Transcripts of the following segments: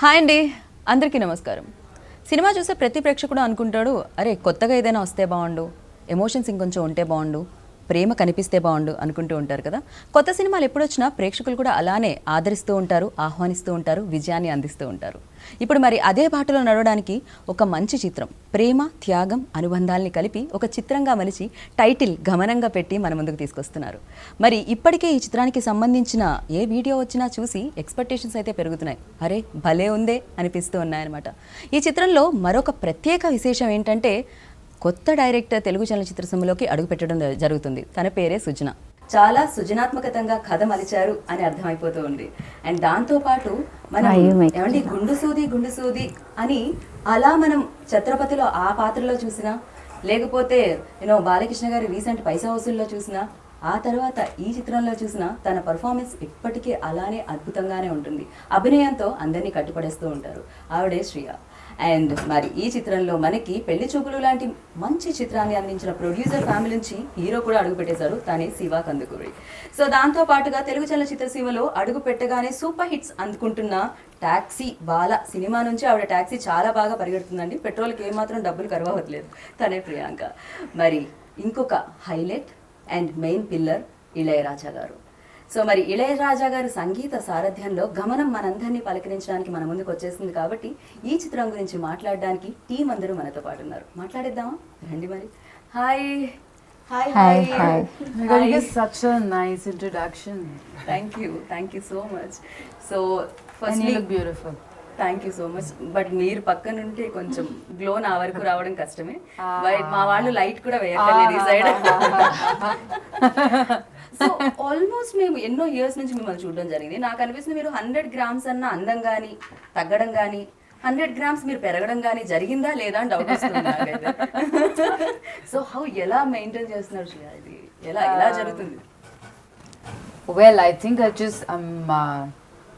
Hi అండి, అందరికీ నమస్కారం. సినిమా చూసే ప్రతి ప్రేక్షకుడు అనుకుంటాడు, అరే కొత్తగా ఏదైనా వస్తే బాగుండు, ఎమోషన్స్ ఇంకొంచెం ఉంటే బాగుండు, ప్రేమ కనిపిస్తే బాగుండు అనుకుంటూ ఉంటారు కదా. కొత్త సినిమాలు ఎప్పుడు వచ్చినా ప్రేక్షకులు కూడా అలానే ఆదరిస్తూ ఉంటారు, ఆహ్వానిస్తూ ఉంటారు, విజయాన్ని అందిస్తూ ఉంటారు. ఇప్పుడు మరి అదే బాటలో నడవడానికి ఒక మంచి చిత్రం, ప్రేమ త్యాగం అనుబంధాల్ని కలిపి ఒక చిత్రంగా మలిచి టైటిల్ గమనంగా పెట్టి మన ముందుకు తీసుకొస్తున్నారు. మరి ఇప్పటికే ఈ చిత్రానికి సంబంధించిన ఏ వీడియో వచ్చినా చూసి ఎక్స్పెక్టేషన్స్ అయితే పెరుగుతున్నాయి. అరే భలే ఉందే అనిపిస్తూ ఉన్నాయన్నమాట. ఈ చిత్రంలో మరొక ప్రత్యేక విశేషం ఏంటంటే, కొత్త డైరెక్టర్ తెలుగు చలనచిత్ర సీమలోకి అడుగుపెట్టడం జరుగుతుంది. తన పేరే సుజన. చాలా సృజనాత్మకతంగా కథ మలిచారు అని అర్థమైపోతూ ఉంది. అండ్ దాంతోపాటు మనం ఏమండి గుండు సూది అని అలా మనం ఛత్రపతిలో ఆ పాత్రలో చూసినా, లేకపోతే బాలకృష్ణ గారి రీసెంట్ పైసా వసూల్లో చూసినా, ఆ తర్వాత ఈ చిత్రంలో చూసినా తన పర్ఫార్మెన్స్ ఇప్పటికీ అలానే అద్భుతంగానే ఉంటుంది. అభినయంతో అందరినీ కట్టుపడేస్తూ ఉంటారు. ఆవిడే శ్రియ. అండ్ మరి ఈ చిత్రంలో మనకి పెళ్లి చూపులు లాంటి మంచి చిత్రాన్ని అందించిన ప్రొడ్యూసర్ ఫ్యామిలీ నుంచి హీరో కూడా అడుగు పెట్టేశారు, తనే శివ కందుకూరి. సో దాంతో పాటుగా తెలుగు చలనచిత్ర సీమలో అడుగు పెట్టగానే సూపర్ హిట్స్ అందుకుంటున్న టాక్సీ బాల సినిమా నుంచి ఆవిడ టాక్సీ చాలా బాగా పరిగెడుతుందండి. పెట్రోల్కి ఏమాత్రం డబ్బులు కరవట్లేదు, తనే ప్రియాంక. మరి ఇంకొక highlight and main pillar Ilaiyaraaja గారు. సో మరి ఇళయరాజా గారి సంగీత సారథ్యంలో గమనం మనందరినీ పలకరించడానికి మన ముందుకు వచ్చేసింది. కాబట్టి ఈ చిత్రం గురించి మాట్లాడడానికి టీం అందరూ మనతో పాటు ఉన్నారు. మాట్లాడేద్దామా రండి మరి. Hi hi hi. Such a nice introduction. Thank you so much. So And you look beautiful. Thank you so much. But మీరు పక్కన ఉంటే కొంచెం గ్లో నా వరకు రావడం కష్టమే. బట్ మా వాళ్ళు లైట్ కూడా వేయట్లేదు ఈ సైడ్. సో ఆల్మోస్ట్ మేము ఎన్నో ఇయర్స్ నుంచి మిమ్మల్ని చూడడం జరిగింది. నాకు అనిపిస్తుంది మీరు 100 grams అన్న అందం కానీ తగ్గడం కానీ 100 grams మీరు పెరగడం కానీ జరిగిందా లేదా అని డౌట్ వస్తుంది నాకైతే. సో ఎలా మెయింటైన్ చేస్తున్నారు శ్రేయ? ఇది ఎలా జరుగుతుంది? Well, I think I'm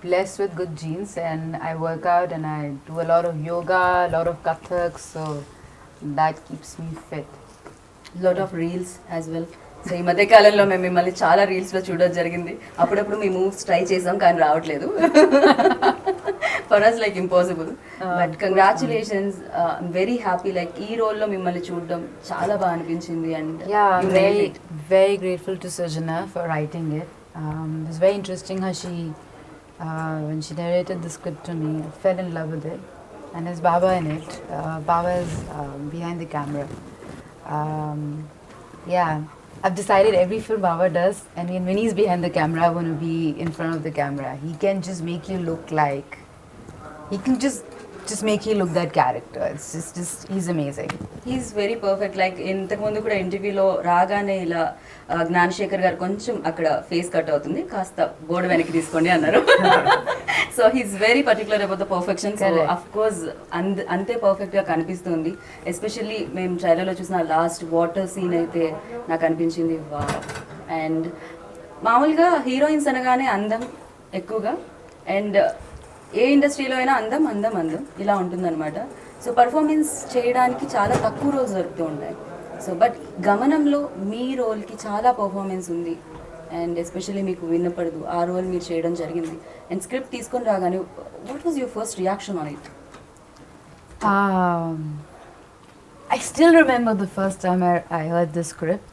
blessed with good genes, and I work out and I do a lot of yoga, a lot of Kathak, so that keeps me fit. Lot of reels as well. So ఈ మధ్య కాలంలో మేము మిమ్మల్ని చాలా reels లో చూడడం జరిగింది. అప్పుడప్పుడు మీ మూవ్స్ ట్రై చేసాం కానీ రావట్లేదు. For us like impossible. But congratulations, I'm very happy. Like ఈ రోల్ లో మిమ్మల్ని చూడడం చాలా బాగా అనిపించింది. And very grateful to Sujana for writing it. It's very interesting how she when she narrated the script to me, I fell in love with it. And there's Baba in it. Baba is behind the camera. Yeah, I've decided every film Baba does, and when he's behind the camera, I want to be in front of the camera. He can just make you look like, he can just make you look that character. It's just he's amazing. He's very perfect. Like ఇంతకుముందు కూడా ఇంటర్వ్యూలో రాగానే ఇలా జ్ఞానశేఖర్ గారు కొంచెం అక్కడ face cut అవుతుంది, కాస్త బోర్డు వెనక్కి తీసుకోండి అన్నారు. So he's very particular about the perfection. So of course అంతే పర్ఫెక్ట్ గా కనిపిస్తుంది. ఎస్పెషల్లీ మేము ట్రైలర్లో చూసిన లాస్ట్ వాటర్ సీన్ అయితే నాకు అనిపించింది వా. అండ్ మామూలుగా హీరోయిన్స్ అనగానే అందం ఎక్కువగా, అండ్ ఏ ఇండస్ట్రీలో అయినా అందం అందం అందం ఇలా ఉంటుందన్నమాట. సో పర్ఫార్మెన్స్ చేయడానికి చాలా తక్కువ రోజు దొరుకుతూ ఉంటాయి. సో బట్ గమనంలో మీ రోల్కి చాలా పర్ఫార్మెన్స్ ఉంది. అండ్ ఎస్పెషల్లీ మీకు విన్నపడదు ఆ రోల్ మీరు చేయడం జరిగింది. అండ్ స్క్రిప్ట్ తీసుకొని రాగానే what was your first reaction on it? I still remember the first time I heard the script.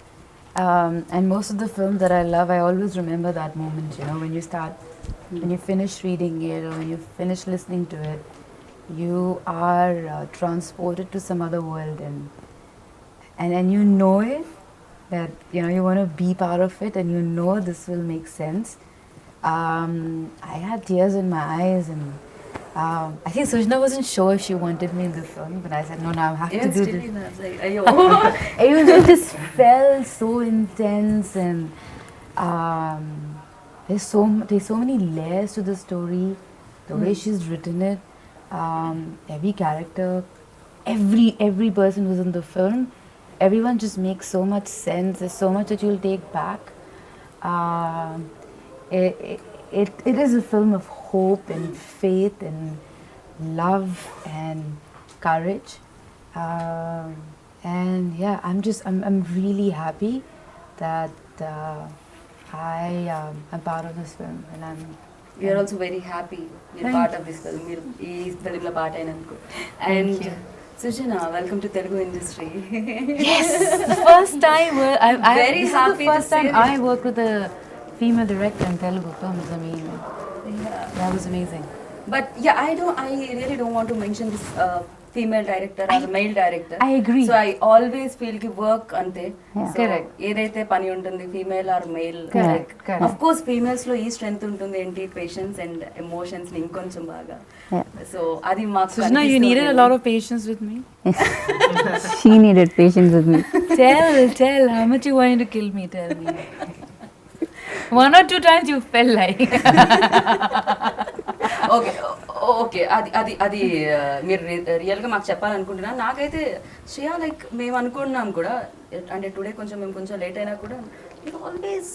And most of the films that I love, I always remember that moment, when you start, when you finish reading it or when you finish listening to it, you are transported to some other world, and you know it, that you want to be part of it, and this will make sense. I had tears in my eyes, and I think Sujana wasn't sure if she wanted me in the film, but I said no, I have to do this. It just felt so intense, and there's so many layers to the story, the way she's written it. Every character, every person who's in the film, everyone just makes so much sense. There's so much that you'll take back. It is a film of hope and faith and love and courage. And yeah, I'm really happy that I'm part of this film, and I'm we're also very happy మీరు part of this film, మీరు ఈ ఫిల్మ్లో part అయినందుకు. And Sujana, welcome to Telugu industry. Yes, the first time Very this happy is the to first time say I worked with a female director in Telugu films. I mean, that was amazing. But yeah, I really don't want to mention this female director or male director. I agree. So I always feel ki work ante. Yeah. So, Correct. ఏదైతే పని ఉంటుంది female are mail, Correct, correct. Of course females లో ఈ strength ఉంటుంది ఏంటి, patience and emotions ని ఇంకొంచెం బాగా. Yeah. సో అది మాకు Sujana, you needed a lot of patience with me. She needed patience with me. Tell how much you wanted to kill me. Tell me. One or two times you felt like. Okay okay, అది మీరు రియల్గా మాకు చెప్పాలనుకుంటున్నా. నాకైతే Shreya like మేము అనుకున్నాం కూడా, అంటే today కొంచెం మేము కొంచెం లేట్ అయినా కూడా మీరు ఆల్వేస్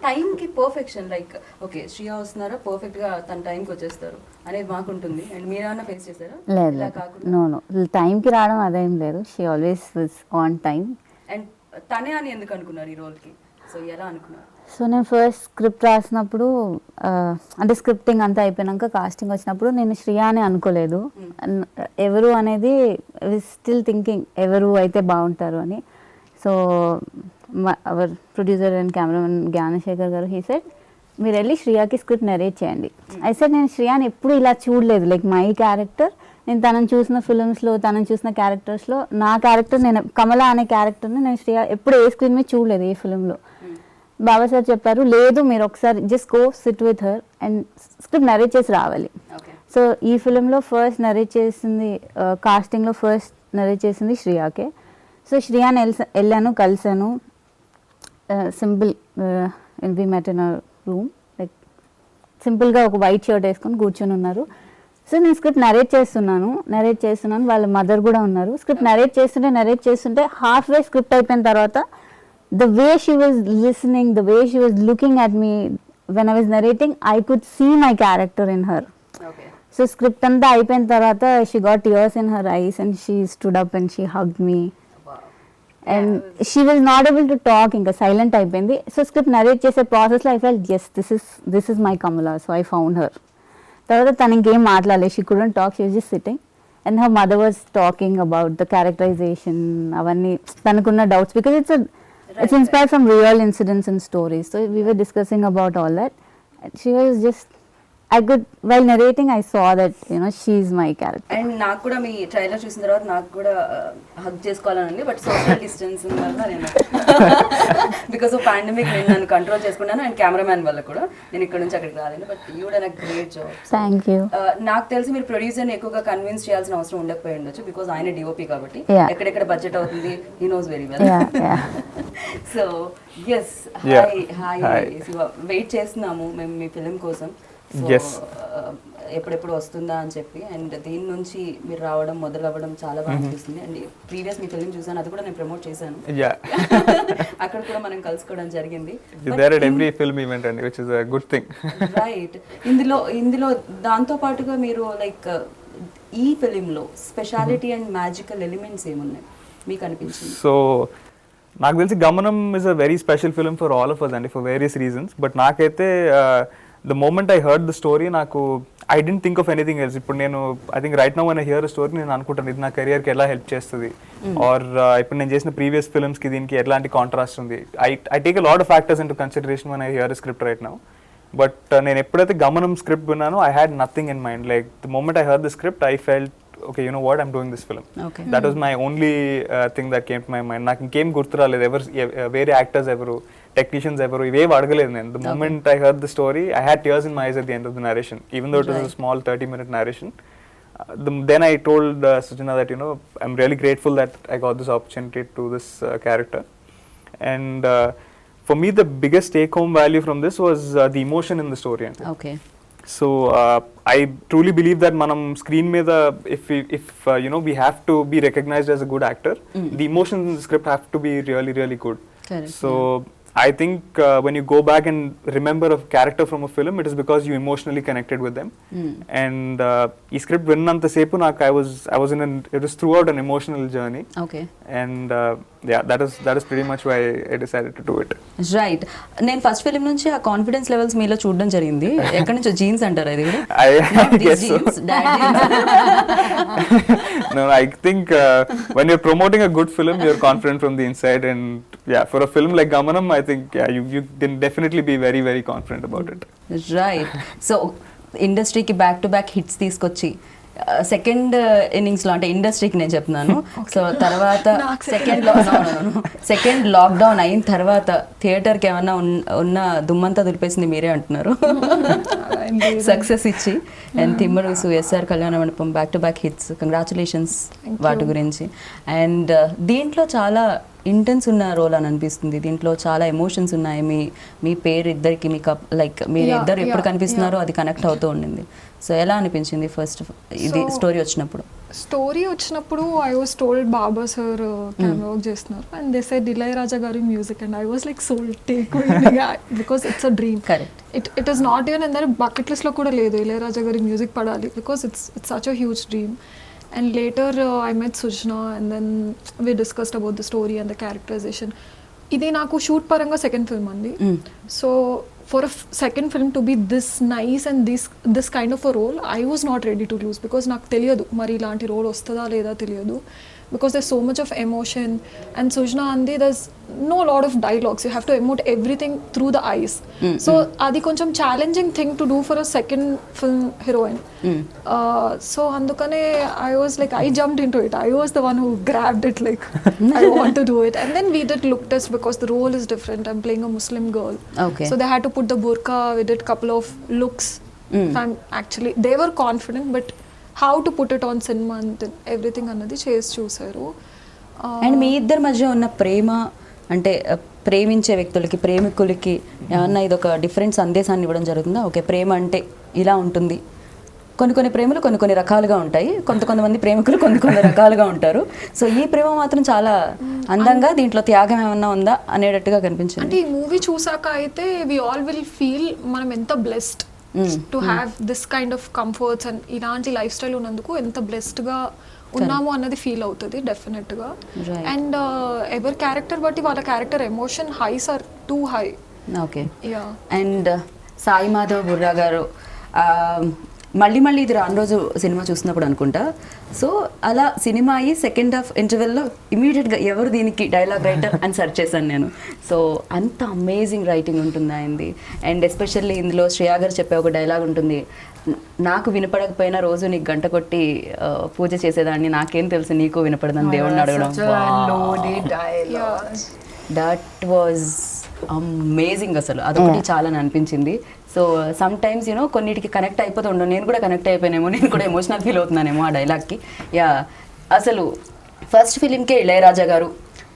టైంకి పర్ఫెక్షన్, లైక్ ఓకే శ్రేయ వస్తున్నారా పర్ఫెక్ట్గా తన టైంకి వచ్చేస్తారు అనేది మాకు ఉంటుంది. అండ్ మీరేమన్నా ఫేస్ చేస్తారా లేదు ఇలా లేదు కాకుండా? నో టైంకి రావడం అదేం లేదు. She always was on time. And తనే అని ఎందుకు అనుకున్నారు ఈ రోల్కి? సో ఎలా అనుకున్నారు? సో నేను ఫస్ట్ స్క్రిప్ట్ రాసినప్పుడు అంటే స్క్రిప్టింగ్ అంతా అయిపోయినాక కాస్టింగ్ వచ్చినప్పుడు నేను శ్రియా అని అనుకోలేదు. ఎవరు అనేది స్టిల్ థింకింగ్ ఎవరు అయితే బాగుంటారు అని. So our producer and cameraman Gnanasekhar గారు హీ సెడ్ మీరు వెళ్ళి శ్రియాకి స్క్రిప్ట్ నెరేట్ చేయండి. అయితే నేను శ్రియాని ఎప్పుడు ఇలా చూడలేదు. లైక్ మై క్యారెక్టర్, నేను తనని చూసిన ఫిల్మ్స్లో తనని చూసిన క్యారెక్టర్స్లో నా క్యారెక్టర్, నేను కమలా అనే క్యారెక్టర్ని నేను శ్రియా ఎప్పుడు ఏ స్క్రీన్ మీద చూడలేదు ఏ ఫిల్మ్లో. బాబా సార్ చెప్పారు లేదు మీరు ఒకసారి just go SIT with her and script narrate చేసి రావాలి. ఓకే. సో ఈ ఫిలింలో ఫస్ట్ నరేట్ చేసింది, కాస్టింగ్లో ఫస్ట్ నరేట్ చేసింది శ్రియాకే. సో శ్రియాని వెళ్ళాను, కలిసాను. Simple we met in our room, like సింపుల్గా ఒక వైట్ షర్ట్ వేసుకొని కూర్చొని ఉన్నారు. సో నేను స్క్రిప్ట్ నరేట్ చేస్తున్నాను, వాళ్ళ మదర్ కూడా ఉన్నారు. స్క్రిప్ట్ నరేట్ చేస్తుంటే హాఫ్ వే స్క్రిప్ట్ అయిపోయిన తర్వాత the way she was listening, the way she was looking at me when I was narrating, I could see my character in her. Okay. So script anta ayipoyin tarvata she got tears in her eyes and she stood up and she hugged me. Wow. And she was not able to talk, inka silent అయిపోయింది. So script narrate చేసే ప్రాసెస్లో I felt yes, this is my Kamala. So I found her. తర్వాత తను ఇంకేం మాట్లాడలేదు. She couldn't talk, she was just sitting and her mother was talking about the characterization, అవన్నీ తనకున్న doubts because it's inspired from real incidents and stories. So we were discussing about all that. And she was just, while narrating, I saw that, she's my character. And నాకు కూడా మీ trailer చూసిన తర్వాత నాకు కూడా hug చేసుకోవాలని ఉంది, but social distance వల్ల నేను బికాస్ ఆఫ్ పాండమిక్ నేను నన్ను కంట్రోల్ చేసుకున్నాను. అండ్ కెమెరామ్యాన్ వల్ల కూడా నేను ఇక్కడ నుంచి అక్కడికి రాలేను. But you done a great job. Thank you. నాకు తెలిసి మీరు ప్రొడ్యూసర్ని ఎక్కువగా కన్విన్స్ చేయాల్సిన అవసరం ఉండకపోయి ఉండొచ్చు, బికాస్ ఆయన డిఓపి కాబట్టి Yeah. ఎక్కడెక్కడ బడ్జెట్ అవుతుంది he knows very well. Yeah. So yes, Yeah. Hi Hi. Wait చేస్తున్నాము మేము మీ ఫిలిం కోసం. Yes. ఎప్పుడెప్పుడు వస్తుందా అని చెప్పి. అండ్ దీని నుంచి మీరు రావడం మొదలవ్వడం చాలా బాగా అనిపిస్తుంది. అండ్ ప్రీవియస్ మీ ఫిలిం చూసాను, అది కూడా నేను ప్రమోట్ చేశాను. Yeah. అక్కడ కూడా మనం కలుసుకోవడం జరిగింది. You're there at every film event, and which is a good thing. Right. ఇందులో దాంతో పాటుగా మీరు లైక్ ఈ ఫిలింలో స్పెషాలిటీ అండ్ మ్యాజికల్ ఎలిమెంట్స్ ఏమున్నాయి మీకు అనిపించింది? So, నాకు తెలిసి గమనం is a very special film for all of us and for various reasons. But నాకైతే the moment I heard the story, I didn't think of anything else. ఇప్పుడు నేను I think right now when I hear a story, నేను అనుకుంటాను ఇది నా కెరియర్కి ఎలా help చేస్తుంది, are ఇప్పుడు నేను చేసిన ప్రీవియస్ ఫిల్మ్స్కి దీనికి ఎలాంటి కాంట్రాస్ట్ ఉంది. I take a lot of factors into consideration when I hear a script right now. But నేను ఎప్పుడైతే గమనం script విన్నానో I had nothing in mind. Like the moment I heard the script, I felt okay, you know what, I'm doing this film. Okay. That was my only thing that came to my mind. నాకు ఇంకేం గుర్తు రాలేదు. వేరే actors ఎవరు, technicians ఎవరు, ఇవేం అడగలేదు నేను. The moment I heard the story, I had tears in my eyes at the end of the narration, even though it was a small 30-minute narration. Then I told Sujana that I'm really grateful that I got this opportunity to do this character. And for me, the biggest take-home value from this was the emotion in the story. Okay. So I truly believe that manam screen మీద if we have to be recognized as a good actor, the emotions in the script have to be really really good. Correct. So I think when you go back and remember a character from a film, it is because you emotionally connected with them. And ఈ script విన్నంత సేపు నాకు I was in it was throughout an emotional journey. Okay, And yeah, that is pretty much why I decided to do it. Right. నేను first film నుంచి ఆ confidence levels మీలో చూడడం జరిగింది. ఎక్కడి నుంచో జీన్స్ అంటారు అది కూడా? I guess so. No, I think when you're promoting a good film, you're confident from the inside, and yeah, for a film like Gamanam, I think you can definitely be very, very confident about it. Right. So ఇండస్ట్రీకి back to back hits తీసుకొచ్చి second ఇన్నింగ్స్లో, అంటే ఇండస్ట్రీకి నేను చెప్తున్నాను. So తర్వాత second lockdown అయిన తర్వాత థియేటర్కి ఏమన్నా ఉన్న దుమ్మంతా దులిపేసింది మీరే అంటున్నారు. సక్సెస్ ఇచ్చి అండ్ తిమ్మరుసు, ఎస్ఆర్ కళ్యాణ మండపం, back to back hits. Congratulations వాటి గురించి. అండ్ దీంట్లో చాలా ఇంటెన్స్ ఉన్న రోల్ అని అనిపిస్తుంది. దీంట్లో చాలా ఎమోషన్స్ ఉన్నాయి. మీ పేరు ఇద్దరికి మీకు లైక్ మీరు ఇద్దరు ఎప్పుడు కనిపిస్తున్నారో అది కనెక్ట్ అవుతూ ఉండింది. సో ఎలా అనిపించింది ఫస్ట్ ఇది స్టోరీ వచ్చినప్పుడు? I was told Baba sir camera work చేస్తున్నారు అండ్ దే సెడ్ ఇళయరాజా గారి music and I was like sold take because it's a dream. Correct. It is not even అందరి బకెట్ లిస్ట్లో కూడా లేదు ఇళయరాజా గారి మ్యూజిక్ పడాలి, because it's such a huge dream. And later I met Sujna and then we discussed about the story and the characterization. Idi naku shoot paranga second film andi. So for a second film to be this nice and this kind of a role, I was not ready to lose because నాకు తెలియదు మరి ఇలాంటి role వస్తుందా లేదా తెలియదు, because there's so much of emotion. And Sujna andi, there's no lot of dialogues, you have to emote everything through the eyes. So adi koncham challenging thing to do for a second film heroine. So andukane I was like, I jumped into it, I was the one who grabbed it like I want to do it. And then we did look test because the role is different, I'm playing a Muslim girl. Okay. So they had to put the burqa, we did couple of looks. Actually they were confident, but how to put it on cinema and everything అన్నది చేసి చూసారు. And మీ ఇద్దరి మధ్య ఉన్న ప్రేమ, అంటే ప్రేమించే వ్యక్తులకి, ప్రేమికులకి ఏమన్నా ఇది ఒక డిఫరెంట్ సందేశాన్ని ఇవ్వడం జరుగుతుందా? ఓకే, ప్రేమ అంటే ఇలా ఉంటుంది. కొన్ని ప్రేమలు కొన్ని రకాలుగా ఉంటాయి, కొంతమంది ప్రేమికులు కొన్ని రకాలుగా ఉంటారు. సో ఈ ప్రేమ మాత్రం చాలా అందంగా, దీంట్లో త్యాగం ఏమన్నా ఉందా అనేటట్టుగా కనిపించింది. అంటే ఈ మూవీ చూసాక అయితే వి ఆల్ విల్ ఫీల్ మనం ఎంత blessed to have this kind of comforts and ఇలాంటి లైఫ్ స్టైల్ ఉన్నందుకు ఎంత బ్లెస్డ్గా ఉన్నాము అన్నది ఫీల్ అవుతుంది డెఫినెట్గా. అండ్ ఎవరి క్యారెక్టర్ బట్టి వాళ్ళ character emotion highs are too high. Okay. And Sai Madhav Burra గారు మళ్ళీ ఇది రాను రోజు సినిమా చూసినప్పుడు అనుకుంటా. సో అలా సినిమా అయ్యి సెకండ్ హాఫ్ ఇంటర్వెల్లో ఇమీడియట్గా ఎవరు దీనికి డైలాగ్ రైటర్ అని సెర్చ్ చేశాను నేను. సో అంత అమేజింగ్ రైటింగ్ ఉంటుంది ఆయనది. అండ్ ఎస్పెషల్లీ ఇందులో శ్రేయా గారు చెప్పే ఒక డైలాగ్ ఉంటుంది, నాకు వినపడకపోయినా రోజు నీకు గంట కొట్టి పూజ చేసేదాన్ని, నాకేం తెలుసు నీకు వినపడదని దేవుడిని అడగడం. That was amazing. అసలు అదొకటి చాలా అనిపించింది. సో సమ్ టైమ్స్ యూనో కొన్నిటికి కనెక్ట్ అయిపోతుండో, నేను కూడా కనెక్ట్ అయిపోయానేమో, నేను కూడా ఎమోషనల్ ఫీల్ అవుతున్నానేమో ఆ డైలాగ్కి. యా, అసలు ఫస్ట్ ఫిలింకే ఇళయరాజా గారు,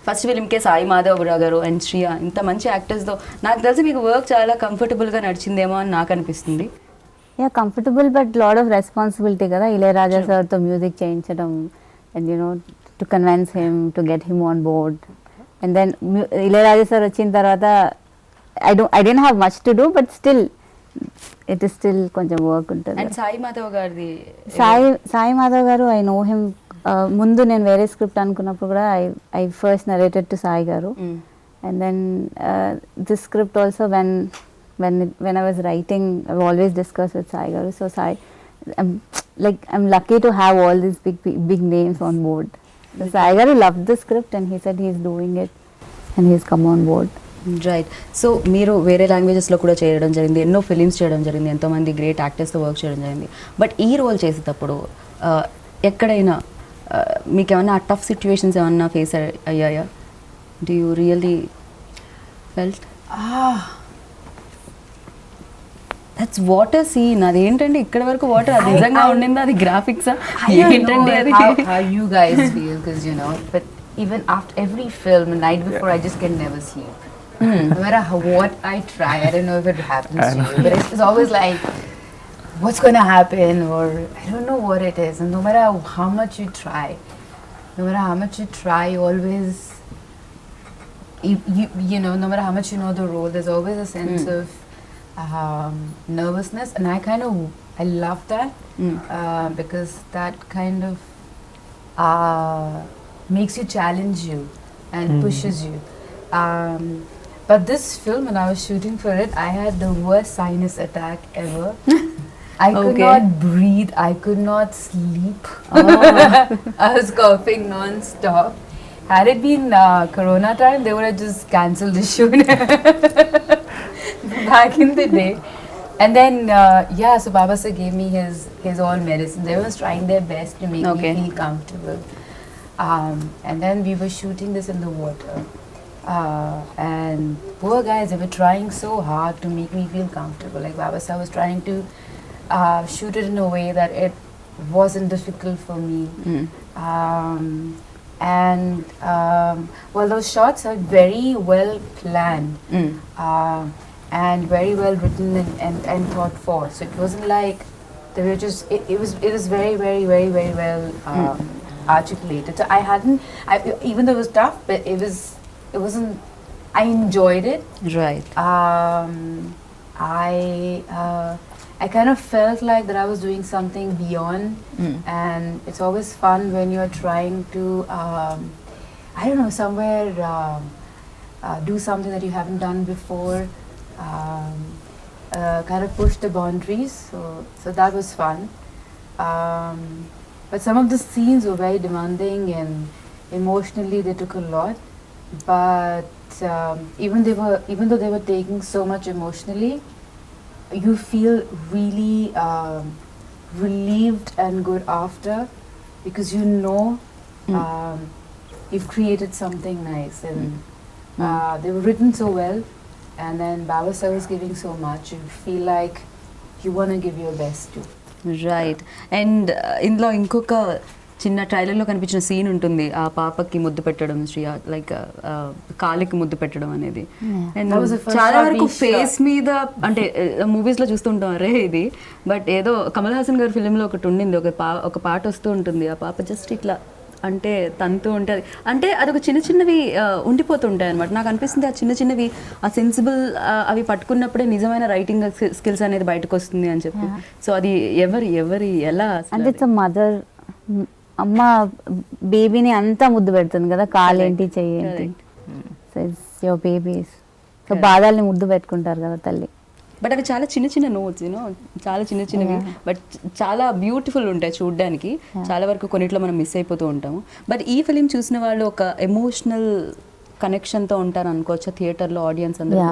ఫస్ట్ ఫిలింకే సాయి మాధవ్ గారు అండ్ శ్రియా, ఇంత మంచి యాక్టర్స్తో నాకు తెలిసి మీకు వర్క్ చాలా కంఫర్టబుల్గా నడిచిందేమో అని నాకు అనిపిస్తుంది. Yeah, comfortable but lot of responsibility కదా ఇళయరాజా సార్తో మ్యూజిక్ చేయించడం, and you know to convince him to get him on board. And then Ilaiyaraaja sir వచ్చిన తర్వాత I didn't have much to do, but still it is still కొంచెం work ఉంటుంది. And Sai Madhav గారిది, సాయి మాధవ్ గారు I know him. ముందు నేను వేరే స్క్రిప్ట్ అనుకున్నప్పుడు కూడా I first narrated to Sai garu. And then this script also when I was writing, I've always discussed with Sai garu. So Sai, I'm lucky to have all these big names on board. So Sai garu loved the script and he said he's doing it and he's come on board. Right. So మీరు వేరే లాంగ్వేజెస్లో కూడా చేయడం జరిగింది, ఎన్నో films చేయడం జరిగింది, ఎంతోమంది great యాక్టర్స్తో work చేయడం జరిగింది. బట్ ఈ రోల్ చేసేటప్పుడు ఎక్కడైనా మీకు ఏమన్నా టఫ్ సిచ్యువేషన్స్ ఏమన్నా ఫేస్ అయ్యాయా? Do you really felt that's water scene? అదేంటండి ఇక్కడ వరకు వాటర్, అది నిజంగా ఉండిందా, అది గ్రాఫిక్సా ఏంటండి అది? How you guys feel, because you know, but even after every film, the night before, I just can never sleep. No matter what I try, I don't know if it happens to you, but it's always like, what's going to happen, or I don't know what it is. And no matter how much you try, you always you know, no matter how much you know the role, there's always a sense of nervousness, and I love that because that kind of makes you challenge you and pushes you. But this film, when I was shooting for it, I had the worst sinus attack ever. I could Okay. not breathe. I could not sleep. I was coughing non-stop. Had it been Corona time, they would have just cancelled the shoot back in the day. And then, so Baba sir gave me his all medicines. Everyone's trying their best to make Okay. me feel comfortable. And then we were shooting this in the water. And poor guys, they were trying so hard to make me feel comfortable. Like Baba sir was trying to shoot it in a way that it wasn't difficult for me. Well, those shots are very well planned and very well written and thought for. So it wasn't like they were just. It was very well articulated. So even though it was tough, but it wasn't. I enjoyed it. Right. I kind of felt like that I was doing something beyond, and it's always fun when you're trying to, I don't know, somewhere do something that you haven't done before, kind of push the boundaries. So that was fun. But some of the scenes were very demanding, and emotionally they took a lot. But even though they were taking so much emotionally, you feel really relieved and good after, because you know you've created something nice, and they were written so well, and then Baba sir was giving so much. You feel like you want to give your best too. Right and ఇందులో ఇంకొక చిన్న ట్రైలర్లో కనిపించిన scene ఉంటుంది, ఆ పాపకి ముద్దు పెట్టడం, శ్రీ లైక్ కాలికి ముద్దు పెట్టడం అనేది. And That was the first చాలా shot వరకు we ఫేస్ మీద అంటే మూవీస్లో చూస్తుంటాం అరే ఇది, బట్ ఏదో కమల్ హాసన్ గారి ఫిలింలో ఒకటి ఉండింది, ఒక పాట వస్తూ ఉంటుంది, ఆ పాప జస్ట్ ఇట్లా అంటే తనతో ఉంటుంది, అంటే అదొక చిన్నవి ఉండిపోతుంటాయి అనమాట. నాకు అనిపిస్తుంది ఆ చిన్నవి ఆ సెన్సిబుల్ అవి పట్టుకున్నప్పుడే నిజమైన రైటింగ్ స్కిల్స్ అనేది బయటకు వస్తుంది అని చెప్పి. సో అది ఎవరి ఎలా అంటే ఇట్స్ మదర్, అమ్మ బేబీని అంతా ముద్దు పెడుతుంది కదా, కాలేంటి చెయ్యేంటి, సో ఇట్స్ యువర్ బేబీస్. సో బాధల్ని ముద్దు పెట్టుకుంటారు కదా తల్లి. బట్ అవి చాలా చిన్న నోట్స్ యూనో, చాలా చిన్నవి బట్ చాలా బ్యూటిఫుల్ ఉంటాయి చూడడానికి. చాలా వరకు కొన్నిట్లో మనం మిస్ అయిపోతూ ఉంటాము. బట్ ఈ ఫిలిం చూసిన వాళ్ళు ఒక ఎమోషనల్ కనెక్షన్తో ఉంటారు అనుకోవచ్చా థియేటర్లో ఆడియన్స్ అందరూ?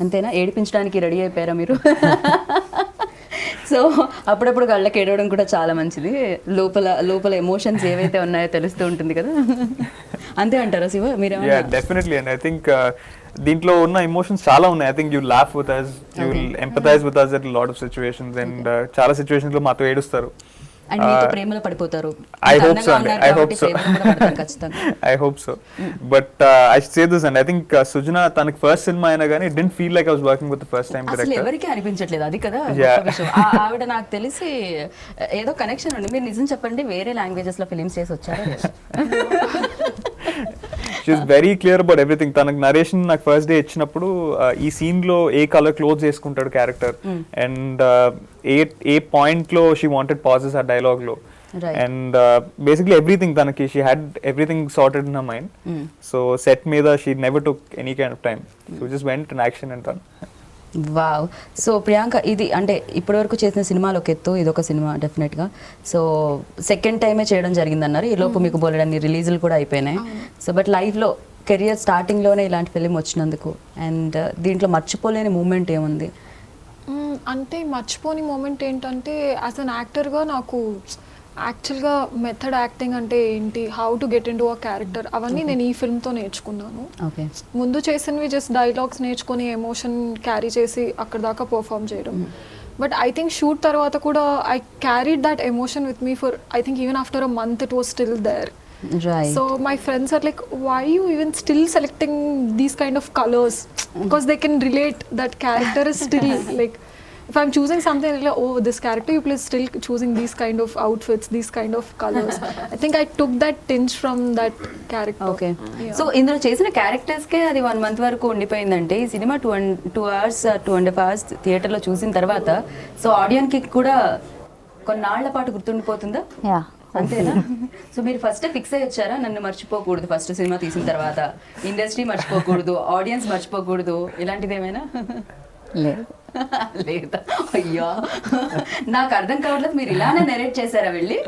అంతేనా? ఏడిపించడానికి రెడీ అయిపోయారా మీరు? సో అప్పుడప్పుడు కళ్ళకి ఏడవడం కూడా చాలా మంచిది, లోపల ఎమోషన్స్ ఏవైతే ఉన్నాయో తెలుస్తూ ఉంటుంది కదా. అంతే అంటారా శివ మీరు? డెఫినెట్లీ అండ్ ఐ థింక్ దీంట్లో ఉన్న ఎమోషన్స్ చాలా ఉన్నాయి. I think you laugh with us, you will empathise with us at lot of situations, and చాలా సిచ్యువేషన్స్ లో మాతో ఏడుస్తారు. అండ్ మీతో ప్రేమలో పడిపోతారు. I hope so, and I hope so. ఖచ్చితంగా. I hope so. But I should say this, and I think Sujana తనకి first cinema అయినా కానీ it didn't feel like I was working with the first time అసలు director. ఎవరికి అనిపించట్లేదు అది కదా Yeah. గొప్ప విషయం. ఆవిడ నాకు తెలిసి ఏదో కనెక్షన్ ఉంది. మీరు నిజం చెప్పండి, వేరే లాంగ్వేజెస్ లో ఫిలిమ్స్ చేసి వచ్చారా? She's very clear about everything. తనకు నరేషన్ నాకు ఫస్ట్ డే ఇచ్చినప్పుడు ఈ సీన్ లో ఏ కలర్ క్లోత్స్ వేసుకుంటాడు క్యారెక్టర్, అండ్ ఏ పాయింట్ లో షీ వాంటెడ్ పాజెస్ ఆ డైలాగ్ లో, Right. అండ్ బేసిక్లీ ఎవ్రీథింగ్ తనకి she had everything sorted in her mind. So set మీద she never took any kind of time, so just went in action and done. Wow. So Priyanka, ఇది అంటే ఇప్పటివరకు చేసిన సినిమాలు ఒక ఎత్తు, ఇదొక సినిమా డెఫినెట్గా. సో సెకండ్ టైమే చేయడం జరిగిందన్నారు, ఈ లోపు మీకు బోలెడన్ని రిలీజులు కూడా అయిపోయినాయి. సో బట్ లైఫ్లో కెరియర్ స్టార్టింగ్లోనే ఇలాంటి ఫిలిం వచ్చినందుకు అండ్ దీంట్లో మర్చిపోలేని మూమెంట్ ఏముంది? అంటే మర్చిపోని మూమెంట్ ఏంటంటే, యాజ్ అన్ యాక్టర్గా నాకు యాక్చువల్గా మెథడ్ యాక్టింగ్ అంటే ఏంటి, how to get in to a character, అవన్నీ నేను ఈ ఫిల్మ్తో నేర్చుకున్నాను. ఓకే. ముందు చేసినవి జస్ట్ డైలాగ్స్ నేర్చుకొని ఎమోషన్ క్యారీ చేసి అక్కడ దాకా పర్ఫామ్ చేయడం. బట్ ఐ థింక్ షూట్ తర్వాత కూడా I carried that emotion with me for I think even after a month it was still there. Right. So my friends are like, why are you even still selecting these kind of colors? Because they can relate, that character is still like if I'm choosing something like, oh, this character you play is still choosing these kind of outfits, these kind of colors. I think I took that tinge from that character. Okay Yeah. So ఇందులో చేసిన క్యారెక్టర్స్కే అది 1 month వరకు ఉండిపోయిందంటే ఈ cinema 2 hours 2.5 hours థియేటర్లో చూసిన తర్వాత so ఆడియన్కి కూడా కొన్నాళ్ల పాటు గుర్తుండిపోతుందా? యా అంతేనా? సో మీరు ఫస్ట్ ఫిక్స్ అయ్యి వచ్చారా నన్ను మర్చిపోకూడదు ఫస్ట్ సినిమా తీసిన తర్వాత, ఇండస్ట్రీ మర్చిపోకూడదు, ఆడియన్స్ మర్చిపోకూడదు, ఇలాంటిది ఏమైనా? లేదు లేదా? అయ్యా నాకు అర్థం కావట్లేదు, మీరు ఇలానే నెరేట్ చేశారా వెళ్ళి?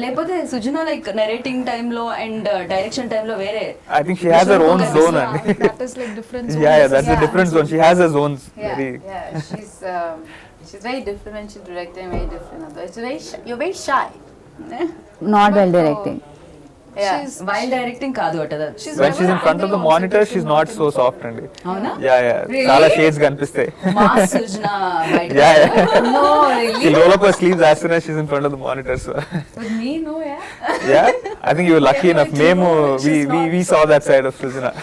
లేకపోతే సుజనా లైక్ నెరేటింగ్ టైంలో అండ్ డైరెక్షన్ టైంలో వేరే? I think she has her own zone and That is like different. yeah, that's the different zone. She has her zones. Very She's very different when she's directing, very different. It's very you're very shy. Not well directing. Yeah. Wild directing కాదు అట. when she's in front of the monitor, she's not so soft and అవునా? yeah, చాలా shades కనిపిస్తాయి. Mass Sujana బయట. Yeah, yeah. No, She roll up her sleeves as soon as she's in front of the monitor. So with me, no, yeah. yeah, I think you were lucky enough. Memo, we saw that side of Sujana.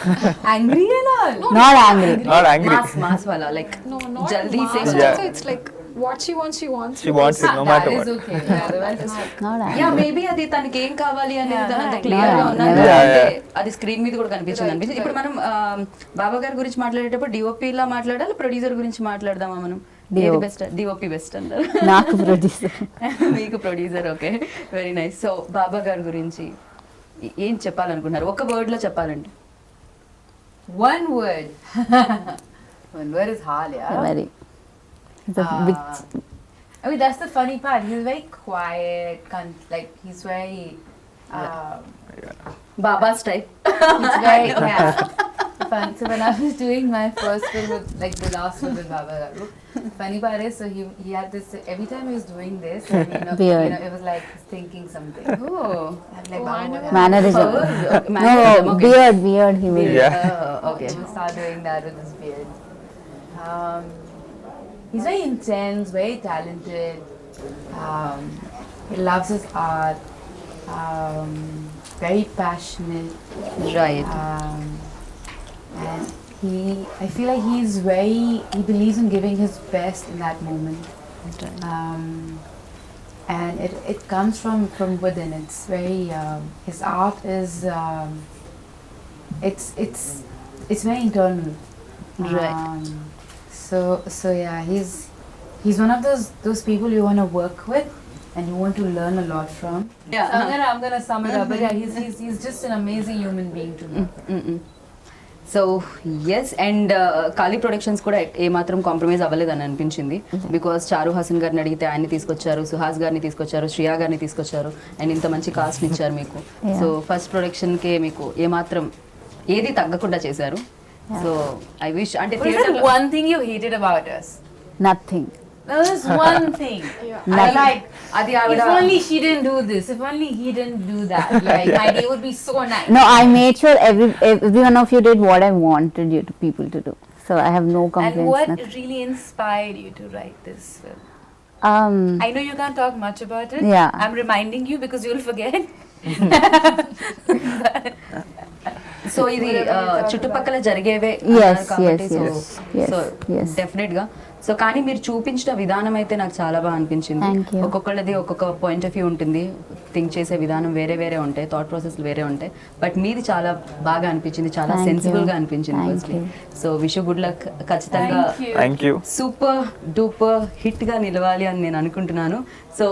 Angry and all. Not angry. Not angry. Mass వాళ్ళ like No, not జల్దీ mass. Say. Yeah. Also, it's like what she wants, she wants. She wants it no matter That what. is okay. Yeah, otherwise it's not. Not yeah angry. Maybe అది తనకి ఏం కావాలి అనేది Yeah, అంత yeah. Clear గా Yeah, ఉన్నది. yeah. అంటే Yeah. అది స్క్రీన్ మీద కూడా కనిపించింది అనిపించింది. ఇప్పుడు మనం బాబా గారి గురించి మాట్లాడేటప్పుడు డిఓపి లా మాట్లాడాలి, ప్రొడ్యూసర్ గురించి మాట్లాడదామా మనం? ఏది బెస్ట్? డిఓపి బెస్ట్ అంటారు. నాకు ప్రొడ్యూసర్. మీకు producer. Okay, very nice. So Baba గారి గురించి ఏం చెప్పాలనుకుంటున్నారు ఒక వర్డ్ లో చెప్పాలంటే? One word. One word is hard, yeah. Very big. I mean, that's the funny part. He's very quiet, like he's very. Baba style. He's very yeah. Fun. So when I was doing my first film with like the last one with Baba Garu, funny part is so he had this every time he was doing this, and, Beard. it was like he's thinking something. Oh. I'm like, Oh, I Baba, never- what mannerism. Mannerism, No, okay. beard he will. Yeah. Okay. He will start doing that with his beard. He's very intense, very talented. He loves his art. Very passionate. Right. And I feel like he believes in giving his best in that moment. And it comes from within. It's very, his art is, it's very internal. Right. So yeah, he's one of those people you want to work with and you want to learn a lot from. Yeah. So I'm gonna sum it up, but yeah, he's just an amazing human being to me. So yes, and Kali productions కూడా ఏమాత్రం compromise అవ్వలేదని అనిపించింది. Because చారు హాసన్ గారిని అడిగితే ఆయన్ని తీసుకొచ్చారు, సుహాస్ గారిని తీసుకొచ్చారు, శ్రియా గారిని తీసుకొచ్చారు, అండ్ ఇంత మంచి కాస్ట్ని ఇచ్చారు మీకు. సో ఫస్ట్ ప్రొడక్షన్కే మీకు ఏమాత్రం ఏది తగ్గకుండా చేశారు. సో ఐ విష్ అంటే What is that one thing you hated about us? Nothing. There's one thing. Yeah. I like. అది If ఆవిడ only she didn't do this. If only he didn't do that. Like my day would be so nice. No, I made sure every one of you did what I wanted you to people to do. So I have no And complaints. what nothing. really inspired you to write this film? Um, I know you can't talk much about it. Yeah. I'm reminding you because you'll forget. So ఇది చుట్టుపక్కల జరిగేవే Yes, అన్నారు కాబట్టి yes, so yes, yes, so yes. Definite గా. So కానీ మీరు చూపించిన విధానం అయితే నాకు చాలా బాగా అనిపించింది. Thank you. ఒక్కొక్కళ్ళది ఒక్కొక్క పాయింట్ ఆఫ్ వ్యూ ఉంటుంది, థింక్ చేసే విధానం వేరే వేరే ఉంటాయి, థాట్ ప్రాసెస్ వేరే ఉంటాయి. బట్ మీది చాలా బాగా అనిపించింది, చాలా Thank సెన్సిబుల్ you. గా అనిపించింది Thank firstly. you. So wish good luck. ఖచ్చితంగా Thank you. Super duper hit గా నిలవాలి అని నేను అనుకుంటున్నాను. సో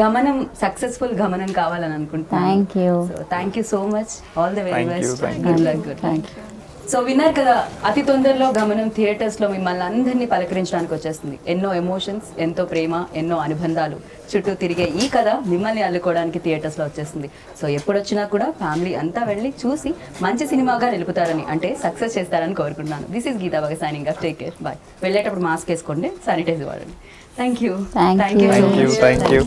గమనం సక్సెస్ఫుల్ గమనం కావాలని అనుకుంటున్నాను. Thank you. So thank you so much. All the very Thank you, best. thank good luck. Good Thank you. So విన్నారు కదా, అతి తొందరలో గమనం థియేటర్స్లో మిమ్మల్ని అందరినీ పలకరించడానికి వచ్చేస్తుంది. ఎన్నో ఎమోషన్స్, ఎంతో ప్రేమ, ఎన్నో అనుబంధాలు చుట్టూ తిరిగే ఈ కథ మిమ్మల్ని అల్లుకోవడానికి థియేటర్స్లో వచ్చేస్తుంది. సో ఎప్పుడు వచ్చినా కూడా ఫ్యామిలీ అంతా వెళ్ళి చూసి మంచి సినిమాగా నిలుపుతారని, అంటే సక్సెస్ చేస్తారని కోరుకుంటున్నాను. దిస్ ఈస్ గీతా బాగా signing off. Take care, bye. వెళ్ళేటప్పుడు మాస్క్ వేసుకోండి, శానిటైజర్ వాడండి. Thank you. Thank you. So Thank you. Much. Thank you.